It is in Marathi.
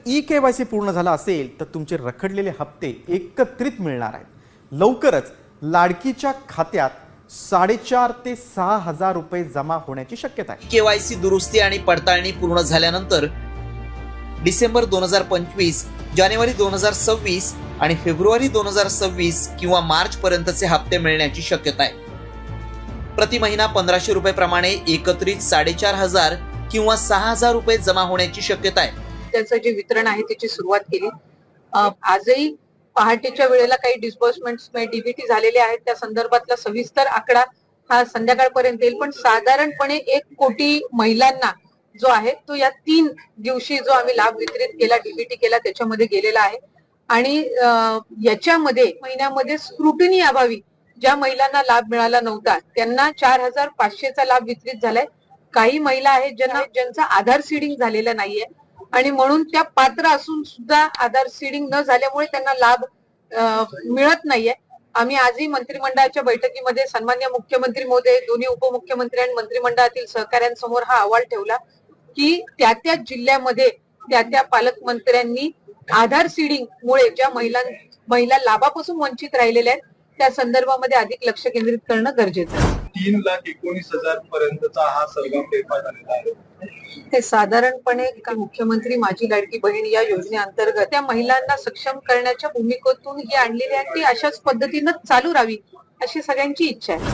ई-KYC पूर्ण झाला असेल तर तुमचे रखडलेले हप्ते एकत्रित मिळणार आहेत। लवकरच लाडकीच्या खात्यात 4.5 ते 6,000 रुपये जमा होण्याची शक्यता आहे। केवायसी दुरुस्ती आणि पडताळणी पूर्ण झाल्यानंतर डिसेंबर 2025, जानेवारी 2026 आणि फेब्रुवारी 2026 किंवा मार्च पर्यंतचे हप्ते मिळण्याची शक्यता आहे। प्रति महिना 1,500 रुपये प्रमाणे एकत्रित 4,500 किंवा 6,000 रुपये जमा होण्याची शक्यता आहे। त्याचं जे वितरण आहे त्याची सुरुवात केली। आजही पहाटेच्या वेळेला काही डिस्बर्समेंट्स डीबीटी झालेले आहेत, त्या संदर्भातला सविस्तर आकडा हा संध्याकाळपर्यंत येईल। पण साधारणपणे 1 कोटी महिलांना जो आहे तो या 3 दिवशी जो आम्ही लाभ वितरित केला, डीबीटी केला, त्याच्यामध्ये गेलेला आहे। आणि याच्यामध्ये महिन्यामध्ये स्क्रुटिनी अभावी ज्या महिलांना लाभ मिळाला नव्हता त्यांना 4,500चा लाभ वितरित झालाय। काही महिला आहेत ज्यांचा आधार सीडिंग झालेला नाहीये आणि म्हणून त्या पात्र असून सुद्धा आधार सीडिंग न झाल्यामुळे त्यांना लाभ मिळत नाहीये। आम्ही आजही मंत्रिमंडळाच्या बैठकीमध्ये सन्माननीय मुख्यमंत्री महोदय, दोन्ही उपमुख्यमंत्री आणि मंत्रिमंडळातील सहकाऱ्यांसमोर हा अहवाल ठेवला की त्या जिल्ह्यामध्ये त्या पालकमंत्र्यांनी आधार सीडिंग मुळे ज्या महिला लाभापासून वंचित राहिलेल्या आहेत त्या संदर्भामध्ये अधिक लक्ष केंद्रित करणं गरजेचं आहे। 3,19,000 पर्यंतचा हा सरगम पेपर झालेला आहे। ते साधारणपणे मुख्यमंत्री माझी लाडकी बहीण या योजनेअंतर्गत त्या महिलांना सक्षम करण्याच्या भूमिकेतून ही आणलेली आहे, ती अशाच पद्धतीनं चालू राहावी अशी सगळ्यांची इच्छा आहे।